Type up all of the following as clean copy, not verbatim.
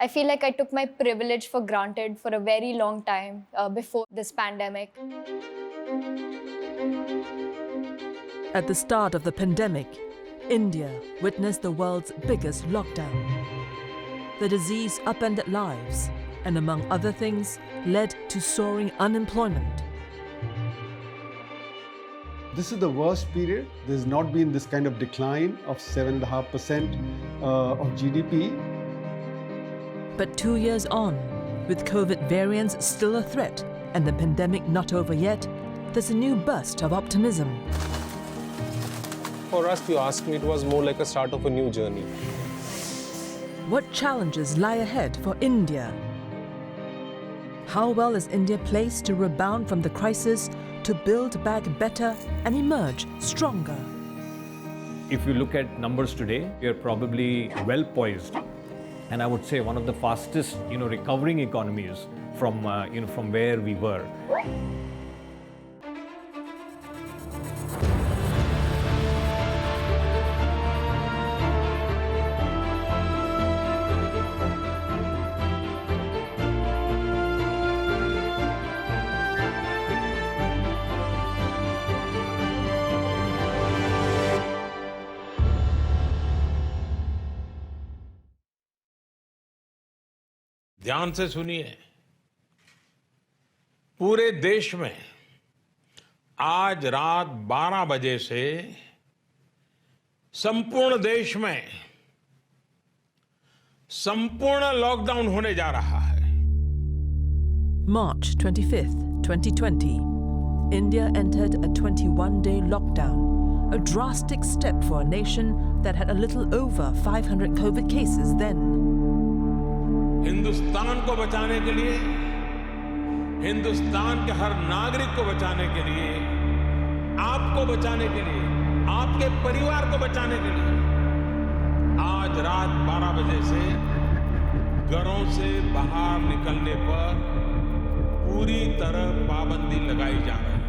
I feel like I took my privilege for granted for a very long time before this pandemic. At the start of the pandemic, India witnessed the world's biggest lockdown. The disease upended lives and, among other things, led to soaring unemployment. This is the worst period. There's not been this kind of decline of 7.5% of GDP. But 2 years on, with COVID variants still a threat and the pandemic not over yet, there's a new burst of optimism. For us, if you ask me, it was more like a start of a new journey. What challenges lie ahead for India? How well is India placed to rebound from the crisis, to build back better and emerge stronger? If you look at numbers today, we are probably well poised, and I would say one of the fastest, recovering economies from where we were. ध्यान से सुनिए, पूरे देश में आज रात 12 बजे से संपूर्ण देश में संपूर्ण लॉकडाउन होने जा रहा है. March 25th, 2020, India entered a 21-day lockdown, a drastic step for a nation that had a little over 500 COVID cases then. Hindustan को बचाने के लिए, हिंदुस्तान के हर नागरिक को बचाने के लिए, आपको बचाने के लिए, आपके परिवार को बचाने के लिए आज रात 12 बजे से घरों से बाहर निकलने पर पूरी तरह पाबंदी लगाई जा रही है.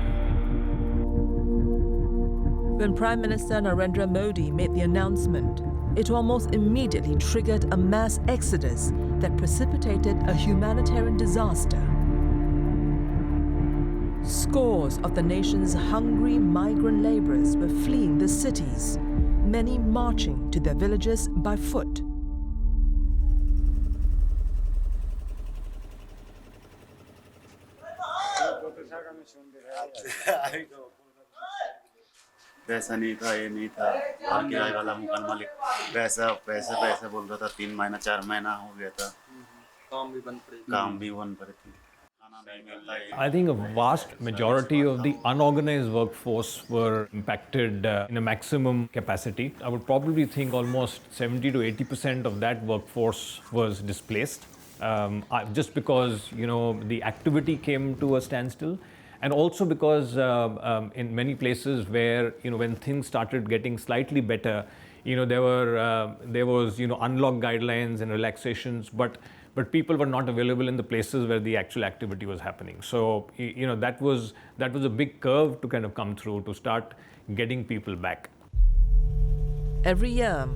When Prime Minister Narendra Modi made the announcement, it almost immediately triggered a mass exodus that precipitated a humanitarian disaster. Scores of the nation's hungry migrant laborers were fleeing the cities, many marching to their villages by foot. पैसा नहीं था, ये नहीं था, और किराए वाला मकान मालिक पैसा बोल रहा था. 3 महीना 4 महीना हो गया था, काम भी बंद पड़े थे. I think a vast majority of the unorganized workforce were impacted in a maximum capacity. I would probably think almost 70 to 80% of that workforce was displaced, just because the activity came to a standstill. And also because in many places where, when things started getting slightly better, there was unlock guidelines and relaxations, but people were not available in the places where the actual activity was happening. So, that was a big curve to kind of come through to start getting people back. Every year,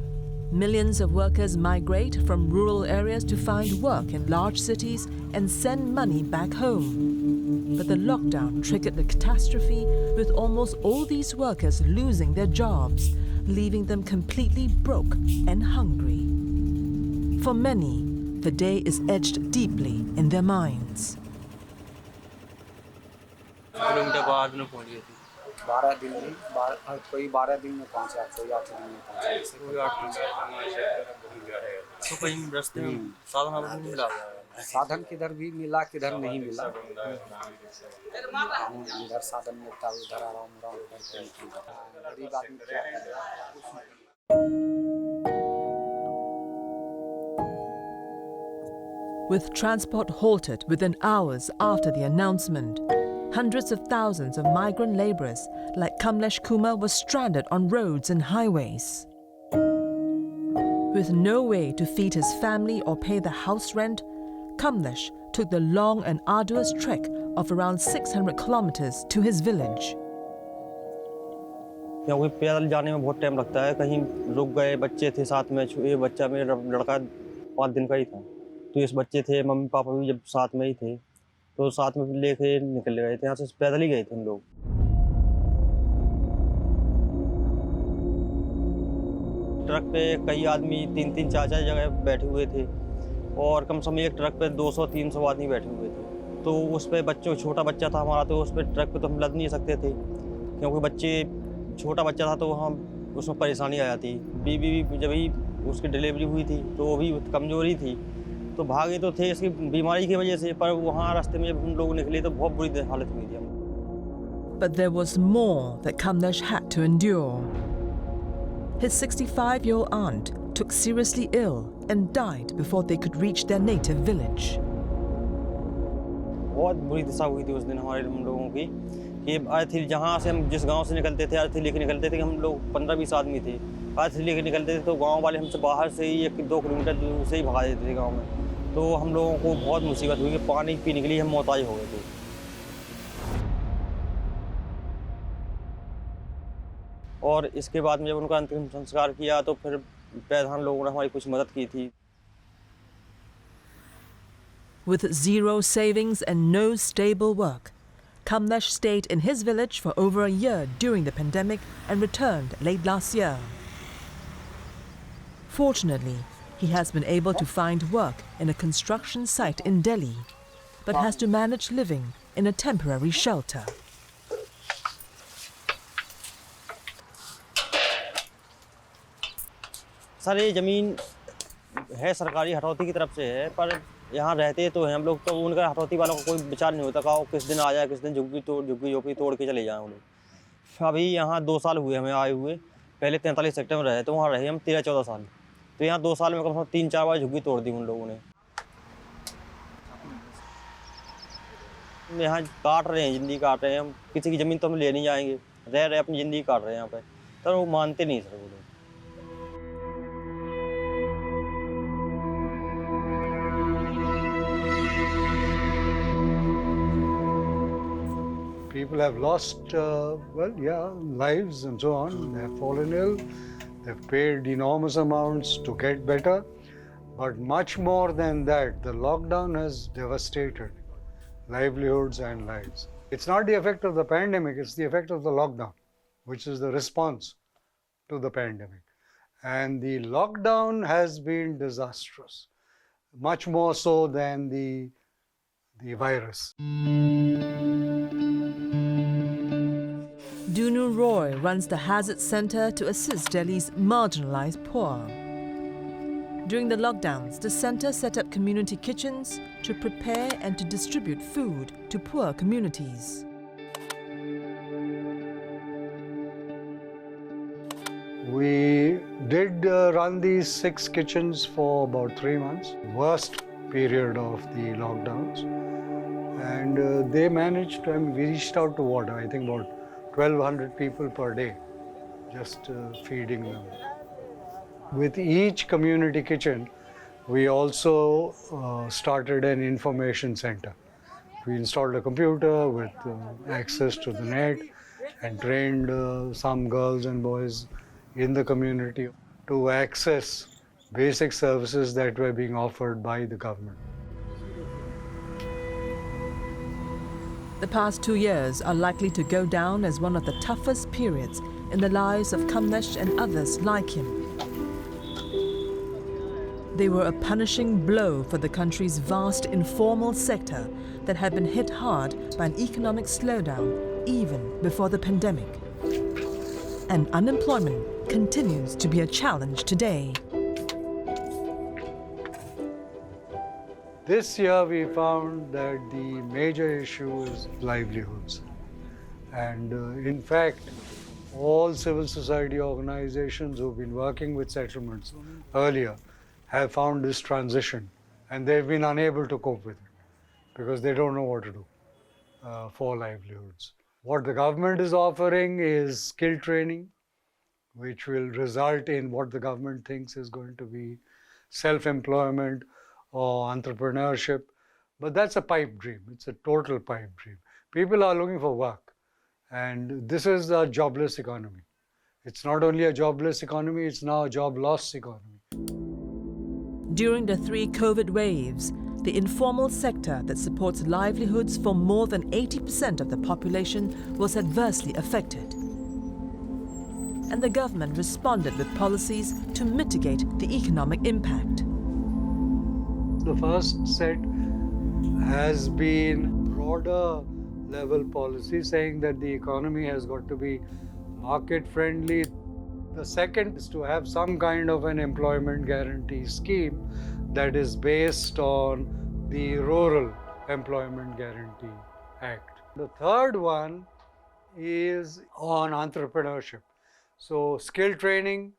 millions of workers migrate from rural areas to find work in large cities and send money back home. But the lockdown triggered the catastrophe, with almost all these workers losing their jobs, leaving them completely broke and hungry. For many, the day is etched deeply in their minds. 12 दिन में कोई 12 दिन में पहुंचा, कोई 8 दिन में पहुंचा, कोई 8 दिन तो कहीं रास्ते में साधन नहीं मिला. साधन किधर भी मिला, किधर नहीं मिला. इधर साधन मिलता, उधर आराम गरीब आदमी क्या करे. With transport halted within hours after the announcement, hundreds of thousands of migrant laborers like Kamlesh Kumar were stranded on roads and highways. With no way to feed his family or pay the house rent, Kamlesh took the long and arduous trek of around 600 kilometers to his village. क्योंकि पैदल जाने में बहुत time लगता है. कहीं रुक गए, बच्चे थे साथ में, ये बच्चा मेरा लड़का 5 दिन का ही था. तो इस बच्चे थे, मम्मी पापा भी जब साथ में ही थे, तो साथ में लेके निकल गए थे यहाँ से, पैदल ही गए थे हम लोग। ट्रक पे कई आदमी 3-3 4-4 जगह बैठे हुए थे और कम से कम एक ट्रक पे 200-300 आदमी बैठे हुए थे। तो उस पे बच्चों, छोटा बच्चा था हमारा, तो उस पे ट्रक पे तो हम लद नहीं सकते थे क्योंकि बच्चे, छोटा बच्चा था तो हम उसमें परेशानी आ जाती। बीवी भी जब ही उसकी डिलीवरी हुई थी तो वो भी कमज़ोरी थी, तो भागे तो थे इसकी बीमारी की वजह से, पर वहाँ रास्ते में जब हम लोग निकले तो बहुत बुरी हालत हुई थी। But there was more that Kamlesh had to endure. His 65-year-old aunt took seriously ill and died before they could reach their native village. बहुत बुरी दशा हुई थी उस दिन हमारे हम लोगों की कि अर्थी, जहाँ से हम जिस गांव से निकलते थे, अर्थी लेके निकलते थे कि हम लोग 15-20 आदमी थे, अर्थी लेके निकलते थे तो गांव वाले हमसे बाहर से ही 1-2 किलोमीटर दूर से ही भगा देते थे गांव में। तो हम लोगों को बहुत मुसीबत हुई कि पानी पीने के लिए हम मोहताज हो गए थे। और इसके बाद में जब उनका अंतिम संस्कार किया तो फिर प्रधान लोगों ने हमारी कुछ मदद की थी। With zero savings and no stable work, Kamlesh stayed in his village for over a year during the pandemic and returned late last year. Fortunately, he has been able to find work in a construction site in Delhi, but has to manage living in a temporary shelter. Sir ये ज़मीन है सरकारी, हटौती की तरफ से है, पर यहाँ रहते तो हैं हम लोग, तो उनका हटौती वालों का कोई विचार नहीं होता कि वो किस दिन आ जाए, किस दिन झुग्गी झोपड़ी तोड़ के चले जाएँ वो लोग। अभी यहाँ 2 साल हुए हमें आए हुए, पहले 43 सेक्टर में रहे तो वहाँ रहे हम 13-14 साल, तो यहाँ 2 साल में कम से कम 3-4 बार झुग्गी तोड़ दी उन लोगों ने। यहाँ काट रहे हैं, ज़िंदगी काट रहे हैं, हम किसी की ज़मीन तो हम ले नहीं जाएंगे, रह रहे अपनी ज़िंदगी काट रहे हैं यहाँ पे, तो वो मानते नहीं सर वो लोग। People have lost, lives and so on. They have fallen ill. They've paid enormous amounts to get better. But much more than that, the lockdown has devastated livelihoods and lives. It's not the effect of the pandemic, it's the effect of the lockdown, which is the response to the pandemic. And the lockdown has been disastrous, much more so than the virus. Dunu Roy runs the Hazard Center to assist Delhi's marginalized poor. During the lockdowns, the center set up community kitchens to prepare and to distribute food to poor communities. We did run these 6 kitchens for about 3 months, worst period of the lockdowns. And they managed, we reached out to water, I think about 1,200 people per day, just feeding them. With each community kitchen, we also started an information center. We installed a computer with access to the net and trained some girls and boys in the community to access basic services that were being offered by the government. The past 2 years are likely to go down as one of the toughest periods in the lives of Kamlesh and others like him. They were a punishing blow for the country's vast informal sector that had been hit hard by an economic slowdown even before the pandemic. And unemployment continues to be a challenge today. This year we found that the major issue is livelihoods. And in fact, all civil society organizations who've been working with settlements earlier have found this transition, and they've been unable to cope with it because they don't know what to do for livelihoods. What the government is offering is skill training, which will result in what the government thinks is going to be self-employment or entrepreneurship. But that's a pipe dream. It's a total pipe dream. People are looking for work, and this is a jobless economy. It's not only a jobless economy, it's now a job loss economy. During the 3 COVID waves, the informal sector that supports livelihoods for more than 80% of the population was adversely affected. And the government responded with policies to mitigate the economic impact. The first set has been broader level policy saying that the economy has got to be market friendly. The second is to have some kind of an employment guarantee scheme that is based on the Rural Employment Guarantee Act. The third one is on entrepreneurship. So skill training,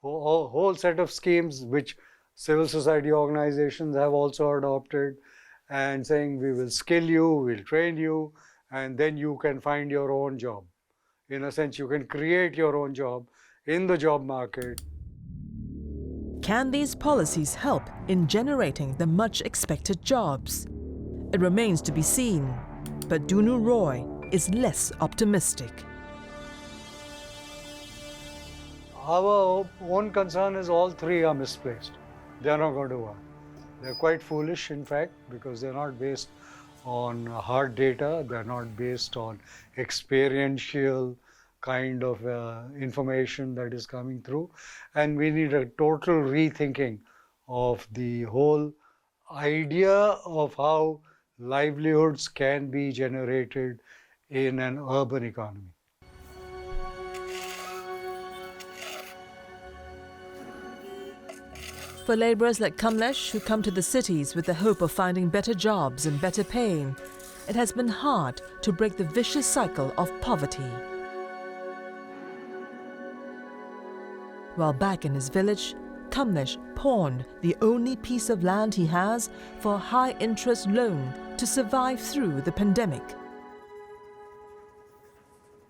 a whole set of schemes which civil society organizations have also adopted, and saying we will skill you, we'll train you, and then you can find your own job. In a sense, you can create your own job in the job market. Can these policies help in generating the much expected jobs? It remains to be seen, but Dunu Roy is less optimistic. Our own concern is all three are misplaced. They are not going to work. They're quite foolish, in fact, because they're not based on hard data. They're not based on experiential kind of information that is coming through. And we need a total rethinking of the whole idea of how livelihoods can be generated in an urban economy. For labourers like Kamlesh, who come to the cities with the hope of finding better jobs and better paying, it has been hard to break the vicious cycle of poverty. While back in his village, Kamlesh pawned the only piece of land he has for a high-interest loan to survive through the pandemic.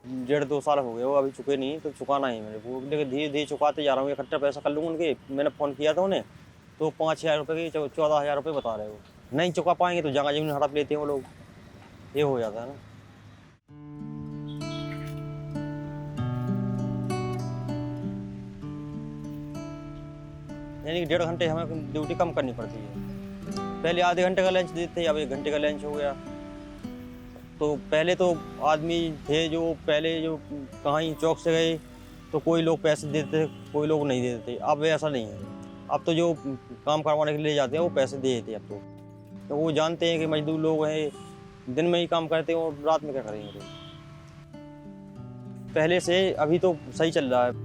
1.5-2 साल हो गए वो अभी चुके नहीं, तो चुकाना है मेरे को, लेकिन धीरे धीरे चुकाते जा रहा हूँ। इकट्ठा पैसा कर लूँगा उनके। मैंने फ़ोन किया था उन्हें, तो 5,000 रुपये की 14,000 रुपये बता रहे हो। नहीं चुका पाएंगे तो जगह जमीन हड़प लेते हैं वो लोग। ये हो जाता है ना। यानी कि 1.5 घंटे हमें ड्यूटी कम करनी पड़ती है। पहले आधे घंटे का लंच देते थे, अब 1 घंटे का लंच हो गया। तो पहले तो आदमी थे जो पहले जो कहीं चौक से गए तो कोई लोग पैसे देते थे, कोई लोग नहीं देते थे। अब ऐसा नहीं है। अब तो जो काम करवाने के लिए जाते हैं वो पैसे दे देते हैं अब तो वो जानते हैं कि मजदूर लोग हैं, दिन में ही काम करते हैं और रात में क्या करेंगे। पहले से अभी तो सही चल रहा है।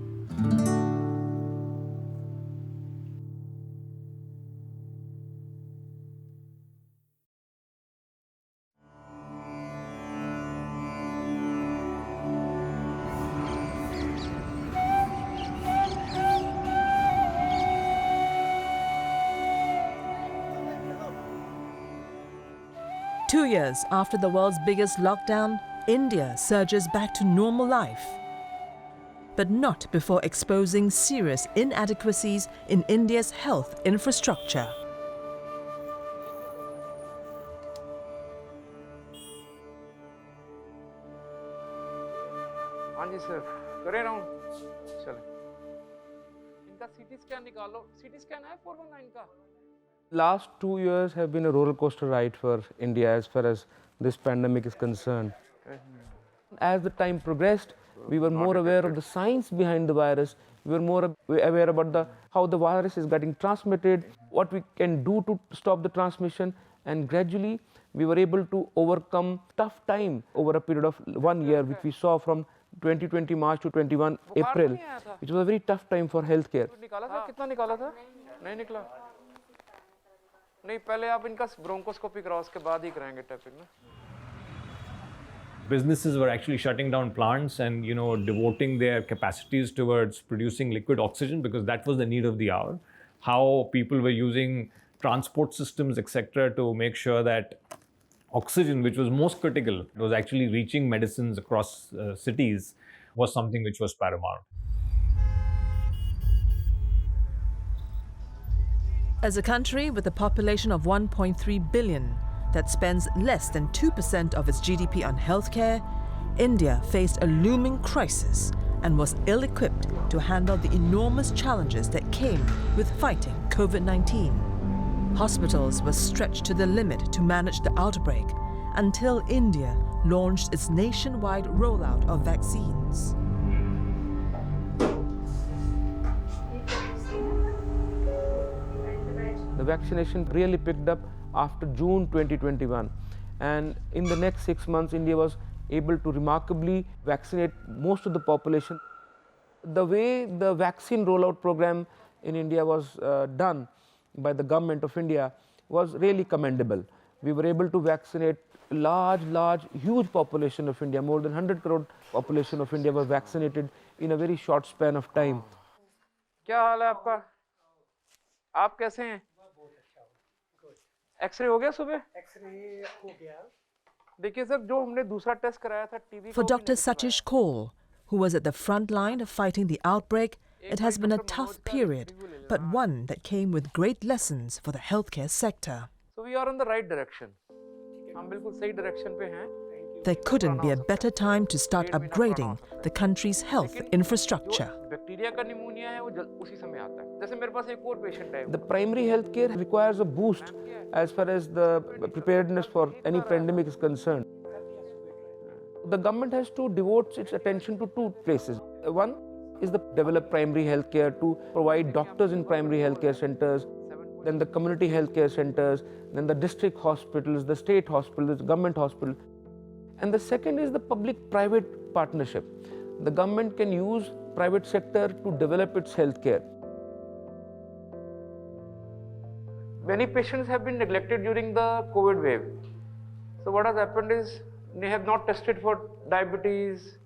Two years after the world's biggest lockdown, India surges back to normal life. But not before exposing serious inadequacies in India's health infrastructure. हाँ जी सर, करे राउंड चले। इनका सीटी स्कैन निकालो। सीटी स्कैन है 419 का। Last 2 years have been a roller coaster ride for India as far as this pandemic is concerned. As the time progressed, we were more aware of the science behind the virus. We were more aware about how the virus is getting transmitted, what we can do to stop the transmission, and gradually we were able to overcome tough time over a period of 1 year, which we saw from 2020 March to 21 April, which was a very tough time for healthcare. निकाला था? कितना निकाला था? नहीं निकला। नहीं, पहले आप इनका ब्रोंकोस्कोपी कराओ, उसके बाद ही कराएंगे टैपिंग ना। Businesses were actually shutting down plants and, devoting their capacities towards producing liquid oxygen because that was the need of the hour. How people were using transport systems, etc., to make sure that oxygen, which was most critical, was actually reaching medicines across cities, was something which was paramount. As a country with a population of 1.3 billion that spends less than 2% of its GDP on healthcare, India faced a looming crisis and was ill-equipped to handle the enormous challenges that came with fighting COVID-19. Hospitals were stretched to the limit to manage the outbreak until India launched its nationwide rollout of vaccines. The vaccination really picked up after June 2021, and in the next 6 months India was able to remarkably vaccinate most of the population. The way the vaccine rollout program in India was done by the government of India was really commendable. We were able to vaccinate huge population of India. More than 100 crore population of India was vaccinated in a very short span of time. क्या हाल है आपका? आप कैसे हैं? X ray हो गया सुबह? X ray हो गया. देखिए सर, जो हमने दूसरा टेस्ट कराया था TB. For Dr. Satish Kaul, who was at the front line of fighting the outbreak, it has been a tough period, but one that came with great lessons for the healthcare sector. So we are on the right direction. हम बिल्कुल सही direction पे हैं. There couldn't be a better time to start upgrading the country's health infrastructure. Bacteria का pneumonia है वो उसी समय आता है. जैसे मेरे पास एक और पेशेंट है. The primary health care requires a boost as far as the preparedness for any pandemic is concerned. The government has to devote its attention to two places. One is the develop primary health care to provide doctors in primary health care centers, then the community health care centers, then the district hospitals, the state hospitals, the government hospitals. And the second is the public-private partnership. The government can use private sector to develop its healthcare. Many patients have been neglected during the COVID wave. So what has happened is they have not tested for diabetes,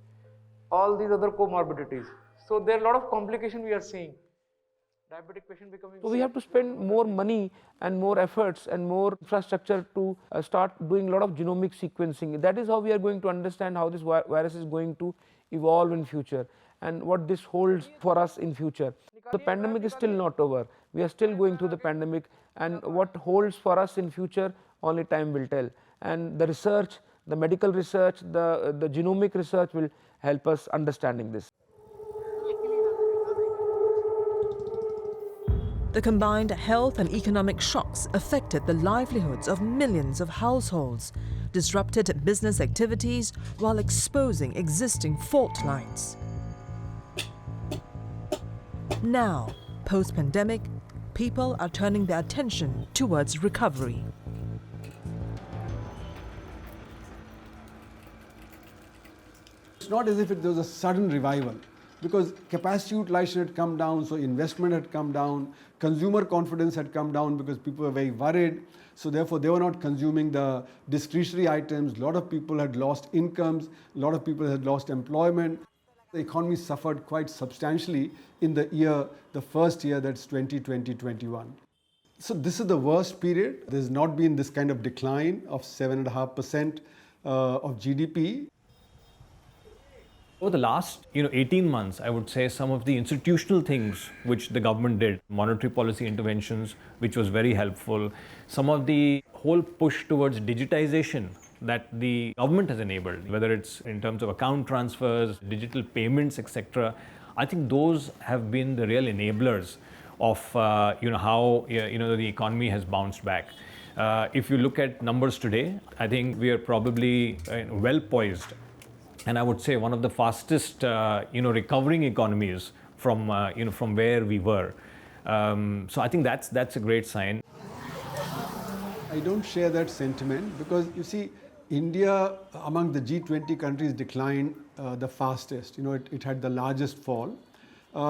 all these other comorbidities. So there are a lot of complications we are seeing. Diabetic patient becoming. So we have to spend more money and more efforts and more infrastructure to start doing a lot of genomic sequencing. That is how we are going to understand how this virus is going to evolve in future and what this holds for us in future. The pandemic is still not over. We are still going through the pandemic, and what holds for us in future only time will tell. And the research, the medical research, the genomic research will help us understanding this. The combined health and economic shocks affected the livelihoods of millions of households, disrupted business activities while exposing existing fault lines. Now, post-pandemic, people are turning their attention towards recovery. It's not as if there was a sudden revival, because capacity utilization had come down, so investment had come down, consumer confidence had come down because people were very worried, so therefore they were not consuming the discretionary items. A lot of people had lost incomes, a lot of people had lost employment. The economy suffered quite substantially in the first year, that's 2020-21. So this is the worst period. There's not been this kind of decline of 7.5% of GDP. Over the last 18 months, I would say some of the institutional things which the government did, monetary policy interventions, which was very helpful, some of the whole push towards digitization that the government has enabled, whether it's in terms of account transfers, digital payments, etc. I think those have been the real enablers of how the economy has bounced back. If you look at numbers today, I think we are probably well poised, and I would say one of the fastest recovering economies from where we were. So I think that's a great sign. I don't share that sentiment because you see, India among the G20 countries declined the fastest. It had the largest fall.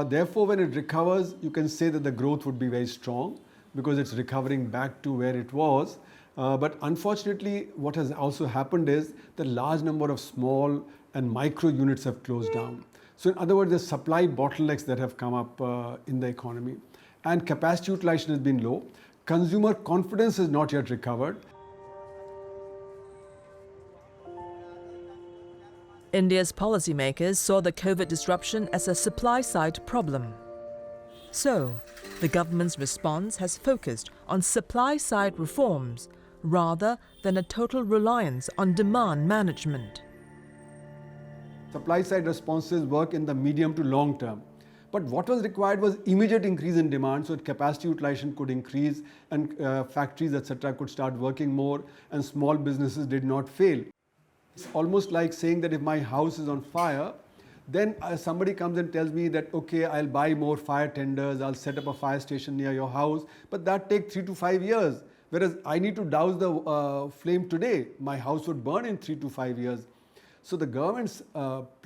Therefore, when it recovers, you can say that the growth would be very strong because it's recovering back to where it was. But unfortunately, what has also happened is the large number of small and micro units have closed down. So in other words, there's supply bottlenecks that have come up in the economy. And capacity utilization has been low. Consumer confidence has not yet recovered. India's policymakers saw the COVID disruption as a supply-side problem. So, the government's response has focused on supply-side reforms rather than a total reliance on demand management. Supply-side responses work in the medium to long term. But what was required was immediate increase in demand, so that capacity utilization could increase and factories, etc., could start working more, and small businesses did not fail. It's almost like saying that if my house is on fire, then somebody comes and tells me that, okay, I'll buy more fire tenders, I'll set up a fire station near your house, but that takes 3 to 5 years. Whereas I need to douse the flame today, my house would burn in 3 to 5 years. So the government's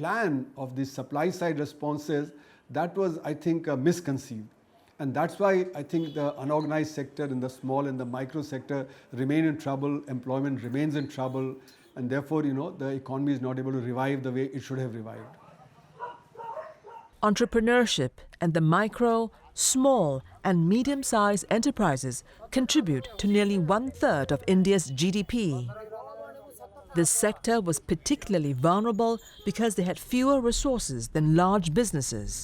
plan of these supply side responses, that was, I think, misconceived. And that's why I think the unorganized sector and the small and the micro sector remain in trouble, employment remains in trouble, and therefore, the economy is not able to revive the way it should have revived. Entrepreneurship and the micro, small and medium-sized enterprises contribute to nearly 1/3 of India's GDP. This sector was particularly vulnerable because they had fewer resources than large businesses.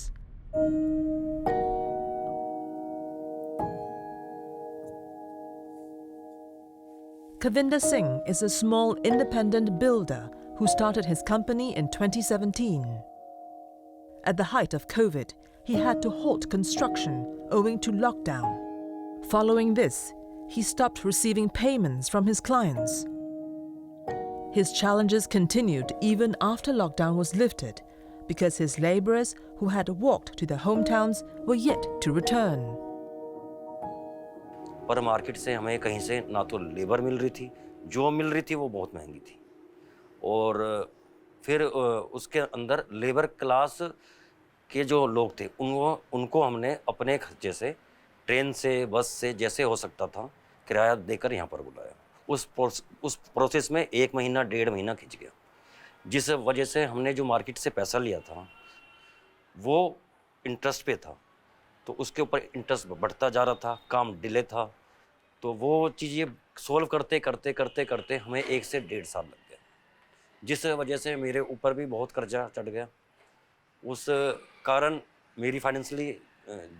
Kavinder Singh is a small independent builder who started his company in 2017. At the height of COVID, he had to halt construction owing to lockdown. Following this, he stopped receiving payments from his clients. His challenges continued even after lockdown was lifted because his laborers who had walked to their hometowns were yet to return. पर market से हमें कहीं से ना तो labour मिल रही थी, जो मिल रही थी वो बहुत महंगी थी, और फिर उसके अंदर लेबर क्लास के जो लोग थे उनको हमने अपने खर्चे से ट्रेन से, बस से, जैसे हो सकता था किराया देकर यहाँ पर बुलाया। उस प्रोसेस में 1 महीना 1.5 महीना खिंच गया, जिस वजह से हमने जो मार्केट से पैसा लिया था वो इंटरेस्ट पे था, तो उसके ऊपर इंटरेस्ट बढ़ता जा रहा था, काम डिले था, तो वो चीज़ें सोल्व करते करते करते करते हमें 1 से 1.5 साल लग गया, जिस वजह से मेरे ऊपर भी बहुत कर्जा चढ़ गया। उस कारण मेरी फाइनेंशियली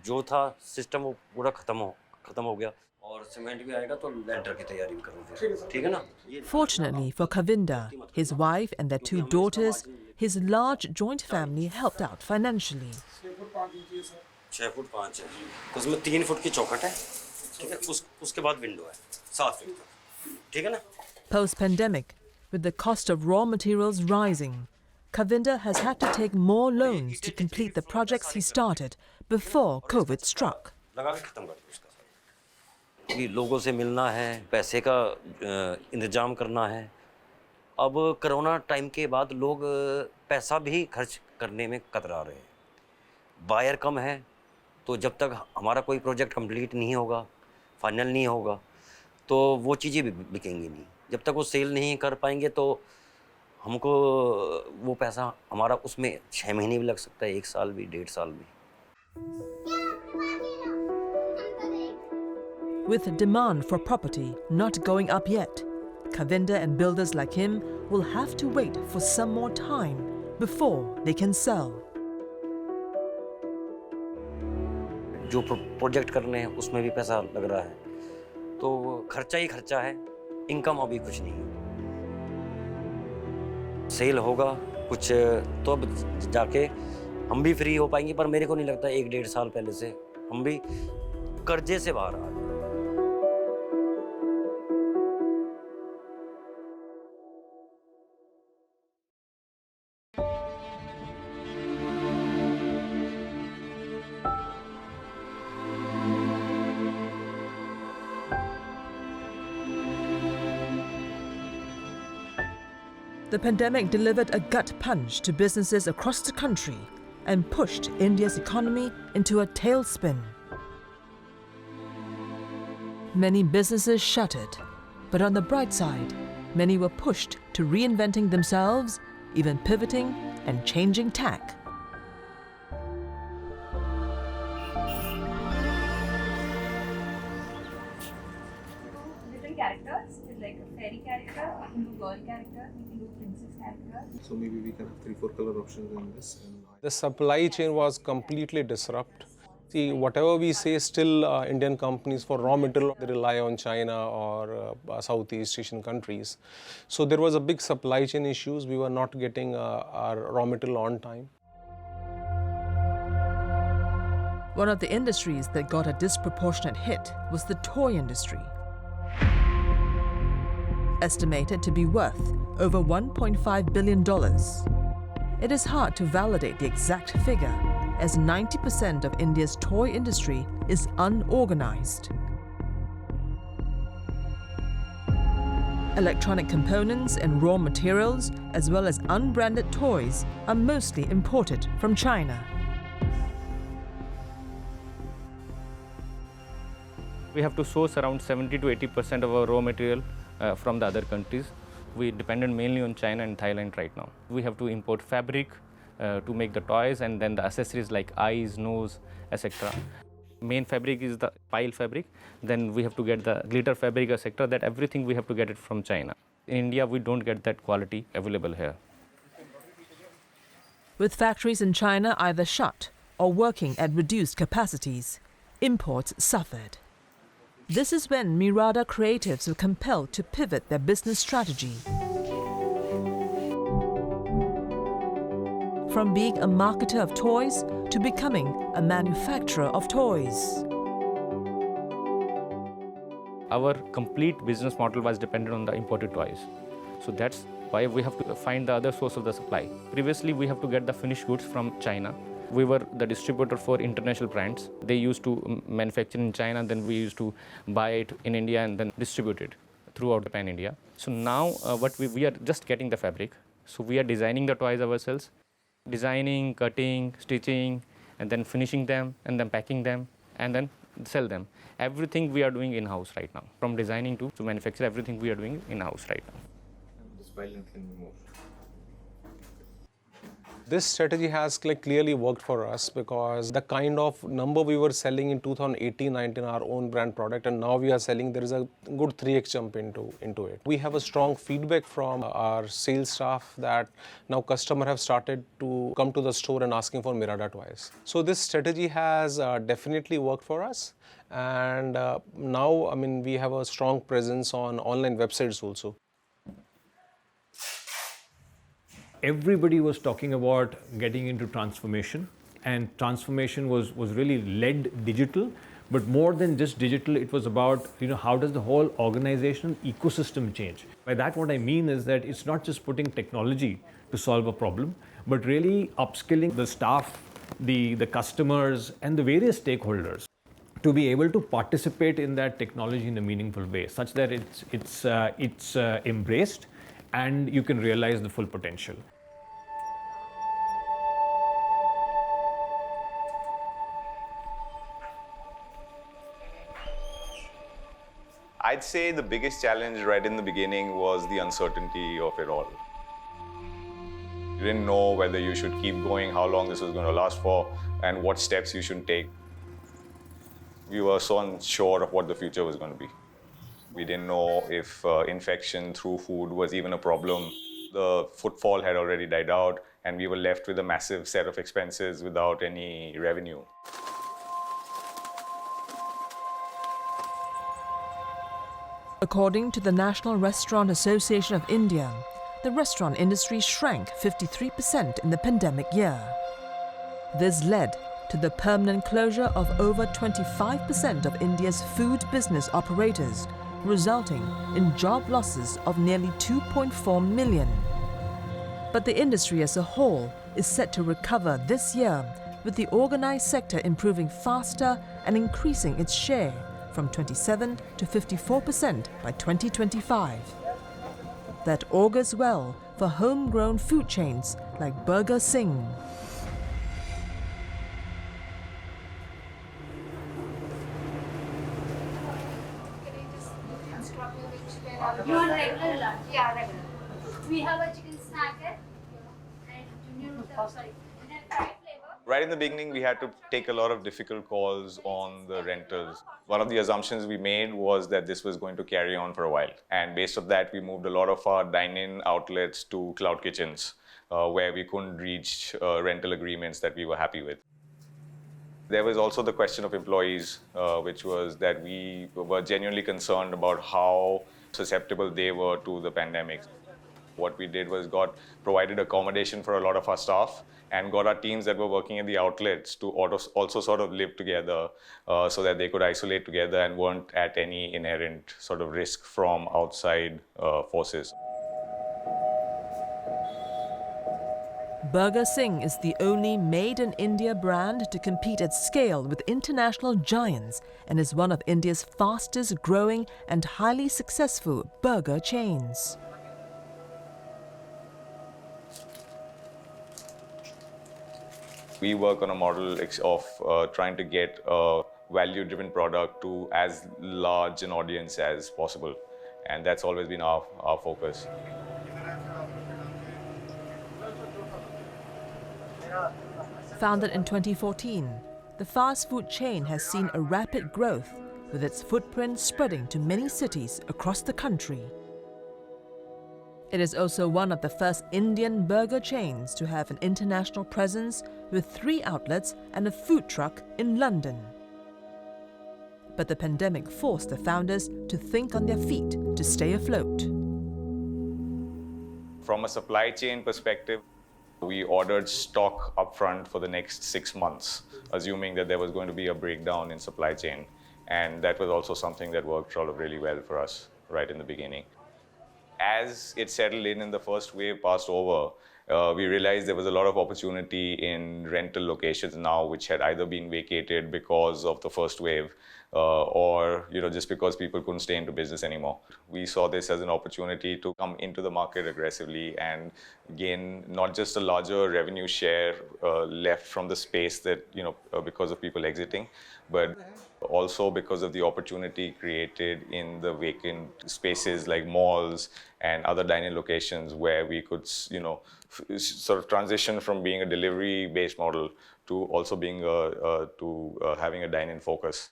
जो था सिस्टम वो पूरा ख़त्म हो गया, और सीमेंट भी आएगा तो लेंटर की तैयारी भी करूँगा, ठीक है ना। Fortunately for Kavinder, his wife and their 2 daughters, his large joint family helped out financially. 6 foot 5 है, उसमें 3 फुट की चौखट है, ठीक है, उसके बाद विंडो है 7 फीट तक, ठीक है ना। Post-pandemic, with the cost of raw materials rising, Kavinder has had to take more loans to complete the projects he started before COVID struck. लगा के खत्म कर दिया उसका। कि लोगों से मिलना है, पैसे का इंतजाम करना है। अब कोरोना टाइम के बाद लोग पैसा भी खर्च करने में कतरा रहे हैं। बायर कम है, तो जब तक हमारा कोई प्रोजेक्ट कंप्लीट नहीं होगा, फाइनल नहीं होगा, तो वो चीज़ें बिकेंगी नहीं। जब तक वो सेल नहीं कर पाएंगे तो हमको वो पैसा हमारा उसमें 6 महीने भी लग सकता है, 1 साल भी, 1.5 साल भी। With demand for property not going up yet, Kavinder and builders like him will have to wait for some more time before they can sell. जो प्रोजेक्ट करने हैं उसमें भी पैसा लग रहा है, तो खर्चा ही खर्चा है, इनकम अभी कुछ नहीं है। सेल होगा कुछ तो अब जाके हम भी फ्री हो पाएंगे, पर मेरे को नहीं लगता 1-1.5 साल पहले से हम भी कर्जे से बाहर आ गए। The pandemic delivered a gut punch to businesses across the country and pushed India's economy into a tailspin. Many businesses shuttered, but on the bright side, many were pushed to reinventing themselves, even pivoting and changing tack. Different characters, like a fairy character, we can do girl character, we can do princess character. So maybe we can have 3-4 color options in this. The supply chain was completely disrupted. See, whatever we say, still Indian companies for raw material, they rely on China or Southeast Asian countries. So there was a big supply chain issues. We were not getting our raw material on time. One of the industries that got a disproportionate hit was the toy industry. Estimated to be worth over $1.5 billion. It is hard to validate the exact figure, as 90% of India's toy industry is unorganized. Electronic components and raw materials, as well as unbranded toys, are mostly imported from China. We have to source around 70 to 80% of our raw material from the other countries. We dependent mainly on China and Thailand right now. We have to import fabric to make the toys, and then the accessories like eyes, nose, etc. Main fabric is the pile fabric. Then we have to get the glitter fabric, etc. That everything we have to get it from China. In India, we don't get that quality available here. With factories in China either shut or working at reduced capacities, imports suffered. This is when Mirada creatives were compelled to pivot their business strategy. From being a marketer of toys to becoming a manufacturer of toys. Our complete business model was dependent on the imported toys. So that's why we have to find the other source of the supply. Previously, we have to get the finished goods from China. We were the distributor for international brands. They used to manufacture in China, then we used to buy it in India and then distribute it throughout pan-India. So now what we are just getting the fabric. So we are designing the toys ourselves. Designing, cutting, stitching, and then finishing them, and then packing them, and then sell them. Everything we are doing in-house right now. From designing to manufacture, everything we are doing in-house right now. This strategy has clearly worked for us, because the kind of number we were selling in 2018-19 our own brand product, and now we are selling, there is a good 3x jump into it. We have a strong feedback from our sales staff that now customers have started to come to the store and asking for Mirada toys. So this strategy has definitely worked for us, and now we have a strong presence on online websites also. Everybody was talking about getting into transformation, and transformation was really led digital, but more than just digital, it was about how does the whole organizational ecosystem change. By that what I mean is that it's not just putting technology to solve a problem, but really upskilling the staff, the customers and the various stakeholders to be able to participate in that technology in a meaningful way, such that it's embraced and you can realize the full potential. I'd say the biggest challenge right in the beginning was the uncertainty of it all. You didn't know whether you should keep going, how long this was going to last for, and what steps you should take. We were so unsure of what the future was going to be. We didn't know if infection through food was even a problem. The footfall had already died out, and we were left with a massive set of expenses without any revenue. According to the National Restaurant Association of India, the restaurant industry shrank 53% in the pandemic year. This led to the permanent closure of over 25% of India's food business operators, resulting in job losses of nearly 2.4 million. But the industry as a whole is set to recover this year, with the organized sector improving faster and increasing its share from 27 to 54% by 2025. That augurs well for homegrown food chains like Burger Singh. You want regular lunch? Yeah, regular. We have a chicken snacker and junior sorry, fried flavor. Right in the beginning, we had to take a lot of difficult calls on the rentals. One of the assumptions we made was that this was going to carry on for a while. And based on that, we moved a lot of our dine-in outlets to cloud kitchens, where we couldn't reach rental agreements that we were happy with. There was also the question of employees, which was that we were genuinely concerned about how susceptible they were to the pandemic. What we did was provided accommodation for a lot of our staff and got our teams that were working in the outlets to also sort of live together so that they could isolate together and weren't at any inherent sort of risk from outside forces. Burger Singh is the only made-in-India brand to compete at scale with international giants and is one of India's fastest growing and highly successful burger chains. We work on a model of trying to get a value-driven product to as large an audience as possible, and that's always been our focus. Founded in 2014, the fast food chain has seen a rapid growth, with its footprint spreading to many cities across the country. It is also one of the first Indian burger chains to have an international presence, with 3 outlets and a food truck in London. But the pandemic forced the founders to think on their feet to stay afloat. From a supply chain perspective, we ordered stock upfront for the next 6 months, assuming that there was going to be a breakdown in supply chain. And that was also something that worked sort of really well for us right in the beginning. As it settled in the first wave passed over, we realized there was a lot of opportunity in rental locations now, which had either been vacated because of the first wave or just because people couldn't stay into business anymore. We saw this as an opportunity to come into the market aggressively and gain not just a larger revenue share left from the space that, because of people exiting, but also because of the opportunity created in the vacant spaces like malls and other dining locations where we could, sort of transition from being a delivery-based model to also being having a dine-in focus.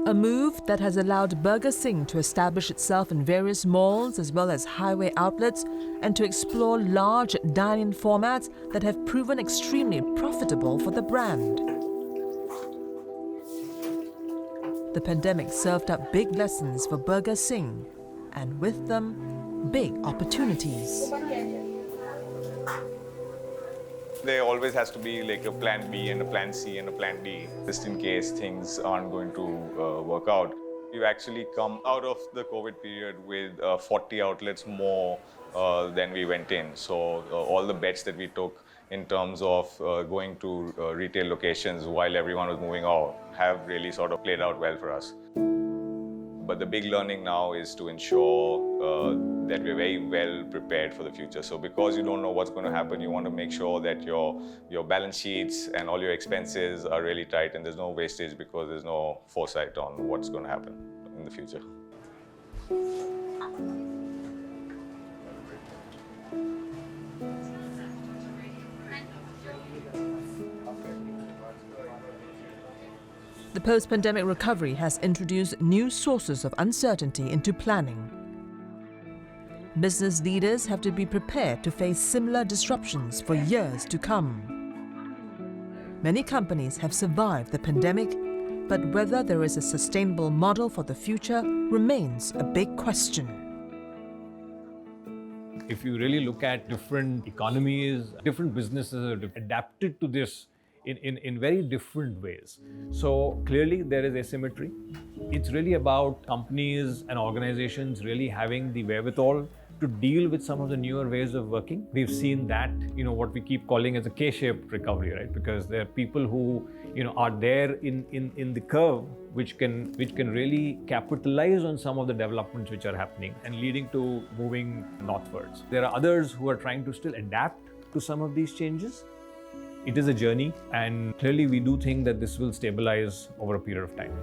A move that has allowed Burger Singh to establish itself in various malls as well as highway outlets and to explore large dine-in formats that have proven extremely profitable for the brand. The pandemic served up big lessons for Burger Singh, and with them, big opportunities. There always has to be like a plan B and a plan C and a plan D, just in case things aren't going to work out. We've actually come out of the COVID period with 40 outlets more than we went in. So all the bets that we took in terms of going to retail locations while everyone was moving out have really sort of played out well for us. But the big learning now is to ensure that we're very well prepared for the future. So because you don't know what's going to happen, you want to make sure that your balance sheets and all your expenses are really tight and there's no wastage because there's no foresight on what's going to happen in the future. The post-pandemic recovery has introduced new sources of uncertainty into planning. Business leaders have to be prepared to face similar disruptions for years to come. Many companies have survived the pandemic, but whether there is a sustainable model for the future remains a big question. If you really look at different economies, different businesses have adapted to this in very different ways. So clearly there is asymmetry. It's really about companies and organizations really having the wherewithal to deal with some of the newer ways of working. We've seen that, what we keep calling as a K-shaped recovery, right? Because there are people who, are there in the curve which can really capitalize on some of the developments which are happening and leading to moving northwards. There are others who are trying to still adapt to some of these changes. It is a journey, and clearly we do think that this will stabilize over a period of time.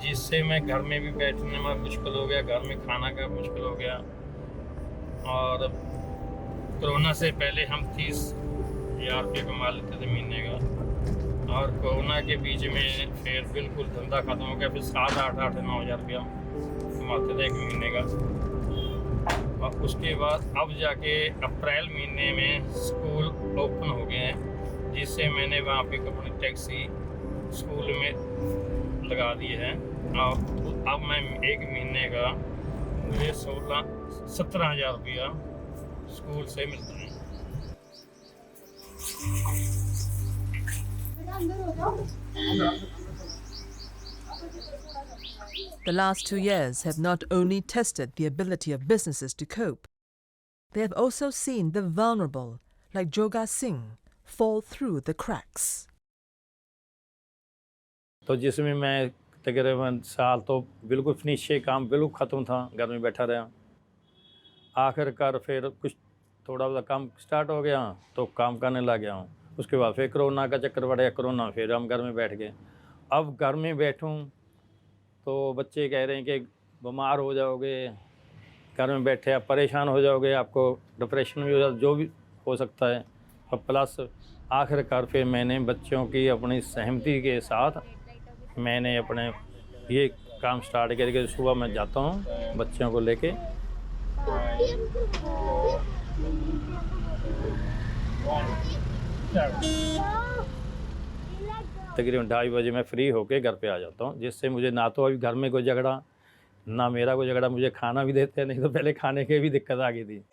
जिससे मैं घर में भी बैठने में मुश्किल हो गया, घर में खाना का मुश्किल हो गया। और कोरोना से पहले हम 30,000 रुपये कमा लेते थे महीने का, और कोरोना के बीच में फिर बिल्कुल धंधा ख़त्म हो गया, फिर 7-8-9 हज़ार रुपया कमाते थे एक महीने का। और उसके बाद अब जाके अप्रैल महीने में स्कूल ओपन हो गए हैं, जिससे मैंने वहाँ पे अपनी टैक्सी स्कूल में लगा दी है, और अब मैं एक महीने का मुझे 17,000 रुपया स्कूल से मिलता है। The last 2 years have not only tested the ability of businesses to cope, they have also seen the vulnerable, like Joga Singh, fall through the cracks. तो जिसमें मैं तकरीबन साल तो बिल्कुल फिनिश है, काम बिल्कुल ख़त्म था, घर में बैठा रहा। आखिरकार फिर कुछ थोड़ा बहुत काम स्टार्ट हो गया तो काम करने लग गया हूँ। उसके बाद फिर कोरोना का चक्कर बढ़ गया, कोरोना फिर हम घर में बैठ गए। अब घर में बैठूँ तो बच्चे कह रहे हैं कि बीमार हो जाओगे, घर में बैठे आप परेशान हो जाओगे, आपको डिप्रेशन भी हो जाए, जो भी हो सकता है। और प्लस आखिरकार फिर मैंने बच्चों की अपनी सहमति के साथ मैंने अपने ये काम स्टार्ट करके सुबह मैं जाता हूँ बच्चों को लेके। तकरीबन 2:30 बजे मैं फ्री होके घर पे आ जाता हूँ, जिससे मुझे ना तो अभी घर में कोई झगड़ा, ना मेरा कोई झगड़ा, मुझे खाना भी देते हैं, नहीं तो पहले खाने की भी दिक्कत आ गई थी।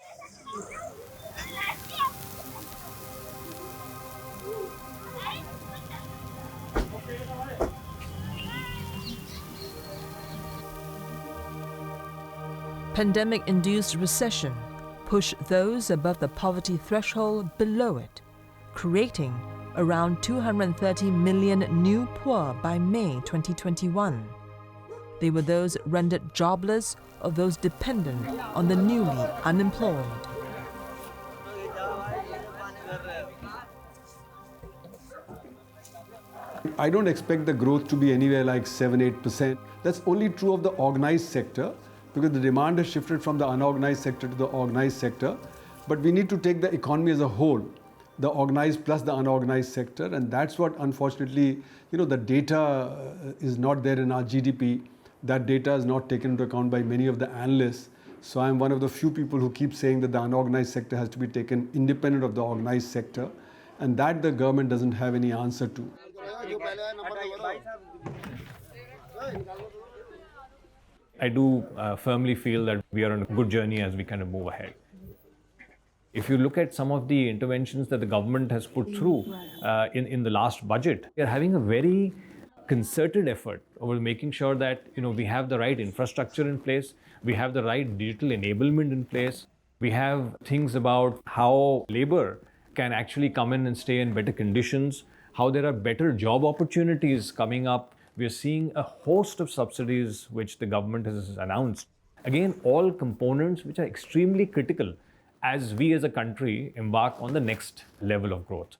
Pandemic-induced recession pushed those above the poverty threshold below it, creating around 230 million new poor by May 2021. They were those rendered jobless or those dependent on the newly unemployed. I don't expect the growth to be anywhere like 7-8%. That's only true of the organized sector, because the demand has shifted from the unorganized sector to the organized sector. But we need to take the economy as a whole, the organized plus the unorganized sector, and that's what, unfortunately, the data is not there in our GDP. That data is not taken into account by many of the analysts. So I'm one of the few people who keep saying that the unorganized sector has to be taken independent of the organized sector, and that the government doesn't have any answer to. I do firmly feel that we are on a good journey as we kind of move ahead. If you look at some of the interventions that the government has put through in the last budget, we are having a very concerted effort over making sure that we have the right infrastructure in place, we have the right digital enablement in place, we have things about how labor can actually come in and stay in better conditions, how there are better job opportunities coming up. We are seeing a host of subsidies which the government has announced. Again, all components which are extremely critical as we as a country embark on the next level of growth.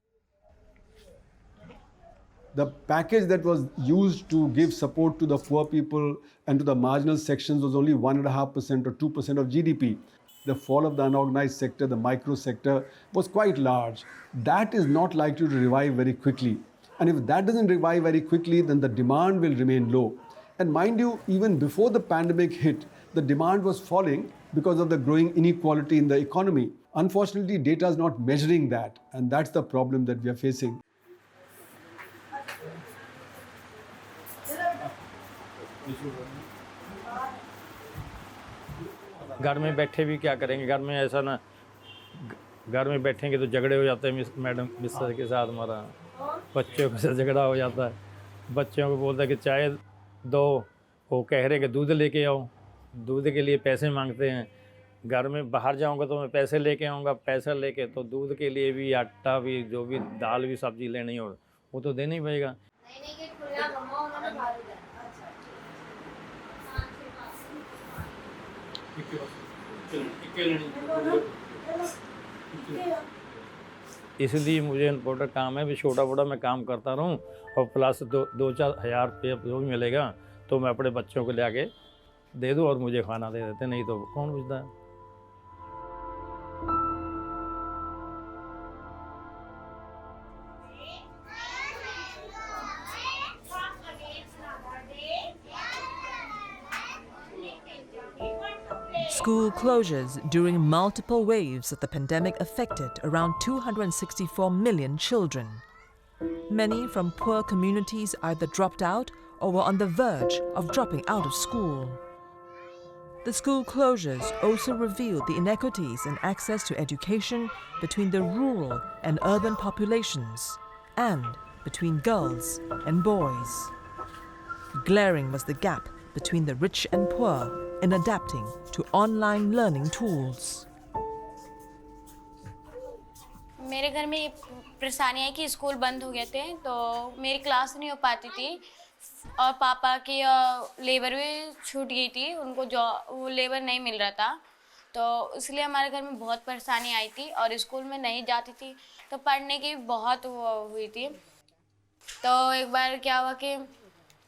The package that was used to give support to the poor people and to the marginal sections was only 1.5% or 2% of GDP. The fall of the unorganized sector, the micro sector, was quite large. That is not likely to revive very quickly. And if that doesn't revive very quickly, then the demand will remain low. And mind you, even before the pandemic hit, the demand was falling because of the growing inequality in the economy. Unfortunately, data is not measuring that, and that's the problem that we are facing. घर में बैठे भी क्या करेंगे, घर में ऐसा ना, घर में बैठेंगे तो झगड़े हो जाते हैं मैडम मिस्टर के साथ, हमारा बच्चों के साथ झगड़ा हो जाता है। बच्चों को बोलता है कि चाय दो, वो कह रहे हैं कि दूध लेके आओ, दूध के लिए पैसे मांगते हैं। घर में बाहर जाऊंगा तो मैं पैसे लेके आऊँगा, पैसा लेके तो दूध के लिए भी, आटा भी, जो भी दाल भी सब्जी लेनी हो वो तो देना ही पड़ेगा। इसलिए मुझे इम्पोर्टेंट काम है भी छोटा बड़ा मैं काम करता रहूं और प्लस 2-4 हज़ार रुपये जो भी मिलेगा तो मैं अपने बच्चों को ले आके दे दूँ और मुझे खाना दे देते, नहीं तो कौन पूछता है। School closures during multiple waves of the pandemic affected around 264 million children. Many from poor communities either dropped out or were on the verge of dropping out of school. The school closures also revealed the inequities in access to education between the rural and urban populations and between girls and boys. Glaring was the gap between the rich and poor in adapting to online learning tools. मेरे घर में परेशानी है कि school बंद हो गए थे, तो मेरी क्लास नहीं हो पाती थी और पापा की लेबर भी छूट गई थी, उनको वो लेबर नहीं मिल रहा था, तो इसलिए हमारे घर में बहुत परेशानी आई थी और स्कूल में नहीं जाती थी, तो पढ़ने की बहुत हुई थी। तो एक बार क्या हुआ कि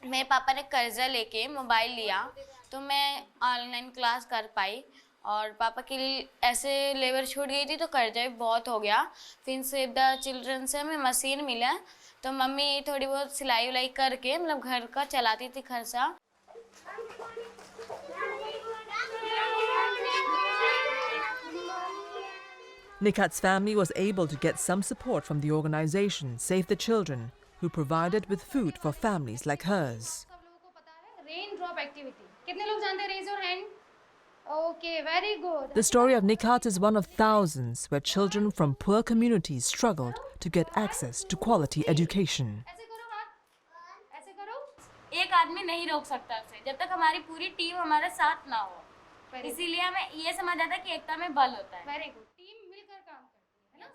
मेरे पापा ने कर्जा लेके मोबाइल लिया, तो मैं ऑनलाइन क्लास कर पाई और पापा के लिए ऐसे लेबर छूट गई थी तो कर्जा भी बहुत हो गया। फिर सेव द चिल्ड्रन से हमें मशीन मिला, तो मम्मी थोड़ी बहुत सिलाई उलाई करके मतलब घर का चलाती थी खर्चा। Nikhat's family was able to get some support from the organization Save the Children, who provided with food for families like hers. Raindrop activity. कितने लोग जानते हैं? Raise your hand. Okay, very good. The story of Nikhat is one of thousands where children from poor communities struggled to get access to quality education. एक आदमी नहीं रोक सकता उसे जब तक हमारी पूरी टीम हमारे साथ ना हो, इसीलिए हमें ये समझ आता है कि एकता में बल होता है। Very good. टीम मिलकर काम करती है ना?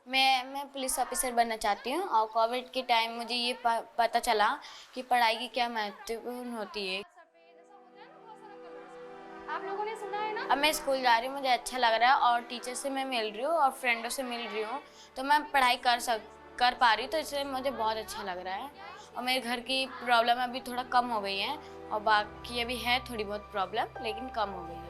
मैं पुलिस ऑफिसर बनना चाहती हूँ और कोविड के टाइम मुझे ये पता चला कि पढ़ाई की क्या महत्वपूर्ण होती है। आप लोगों ने सुना है ना? अब मैं स्कूल जा रही हूँ, मुझे अच्छा लग रहा है और टीचर से मैं मिल रही हूँ और फ्रेंडों से मिल रही हूँ, तो मैं पढ़ाई कर पा रही हूँ, तो इसलिए मुझे बहुत अच्छा लग रहा है। और मेरे घर की प्रॉब्लम अभी थोड़ा कम हो गई है और बाकी अभी है थोड़ी बहुत प्रॉब्लम, लेकिन कम हो गई है।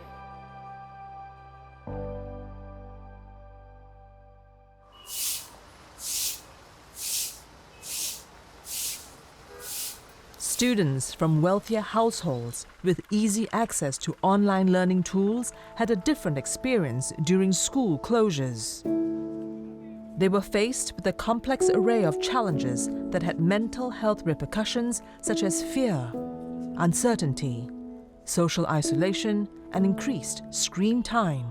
Students from wealthier households with easy access to online learning tools had a different experience during school closures. They were faced with a complex array of challenges that had mental health repercussions such as fear, uncertainty, social isolation, and increased screen time.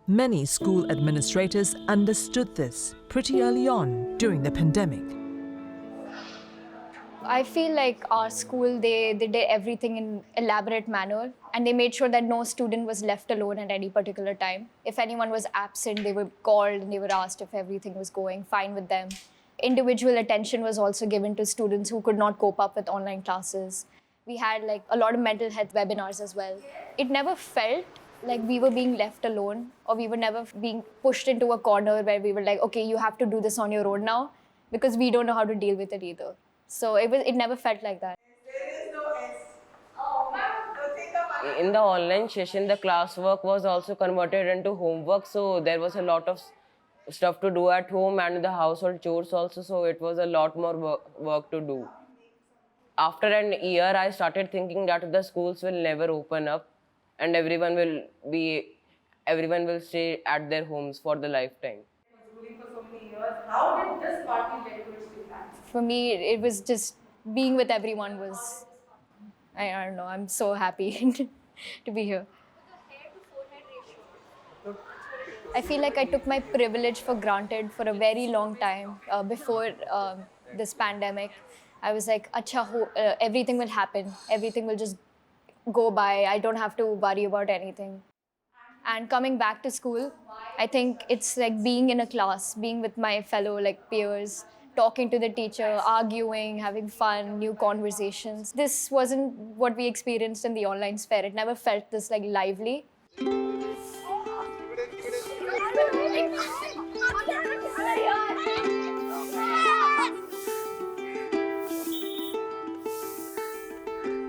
Many school administrators understood this pretty early on during the pandemic. I feel like our school, they did everything in elaborate manner, and they made sure that no student was left alone at any particular time. If anyone was absent, they were called and they were asked if everything was going fine with them. Individual attention was also given to students who could not cope up with online classes. We had like a lot of mental health webinars as well. It never felt like we were being left alone, or we were never being pushed into a corner where we were like, okay, you have to do this on your own now, because we don't know how to deal with it either. So it never felt like that. In the online session, the classwork was also converted into homework, so there was a lot of stuff to do at home and the household chores also, so it was a lot more work to do. After an year, I started thinking that the schools will never open up and everyone will stay at their homes for the lifetime. How did this party lead to its decline? For me, it was just being with everyone was, I don't know, I'm so happy to be here. I feel like I took my privilege for granted for a very long time before this pandemic. I was like, everything will happen. Everything will just go by. I don't have to worry about anything. And coming back to school, I think it's like being in a class, being with my fellow peers, talking to the teacher, arguing, having fun, new conversations. This wasn't what we experienced in the online sphere. It never felt this lively.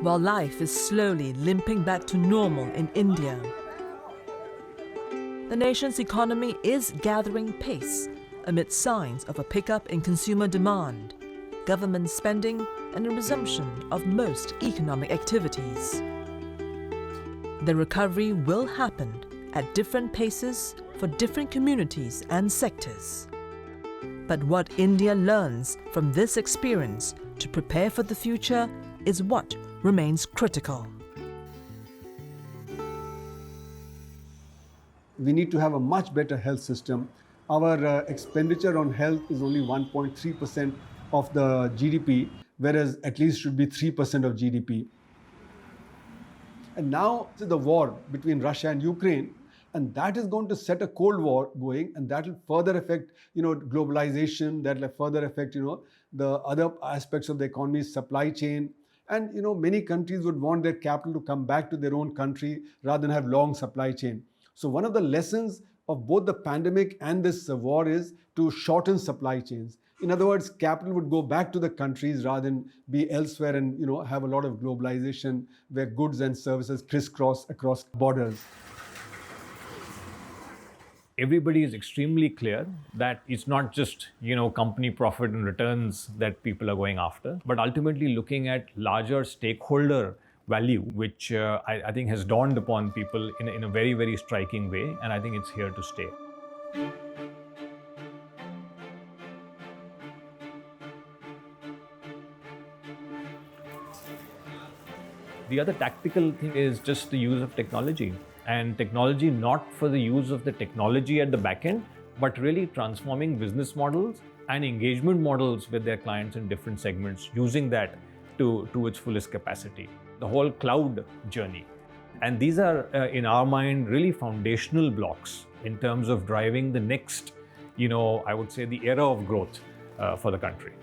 while life is slowly limping back to normal in India. The nation's economy is gathering pace amid signs of a pickup in consumer demand, government spending, and a resumption of most economic activities. The recovery will happen at different paces for different communities and sectors. But what India learns from this experience to prepare for the future is what remains critical. We need to have a much better health system. Our expenditure on health is only 1.3% of the GDP, whereas at least should be 3% of GDP. And now the war between Russia and Ukraine, and that is going to set a cold war going, and that will further affect, globalization, that will further affect, the other aspects of the economy, supply chain. And, many countries would want their capital to come back to their own country rather than have long supply chain. So one of the lessons of both the pandemic and this war is to shorten supply chains. In other words, capital would go back to the countries rather than be elsewhere and, have a lot of globalization where goods and services crisscross across borders. Everybody is extremely clear that it's not just, company profit and returns that people are going after, but ultimately looking at larger stakeholder value, which I think has dawned upon people in a very, very striking way, and I think it's here to stay. The other tactical thing is just the use of technology. And technology not for the use of the technology at the back end, but really transforming business models and engagement models with their clients in different segments, using that to its fullest capacity. The whole cloud journey. And these are, in our mind, really foundational blocks in terms of driving the next, I would say, the era of growth for the country.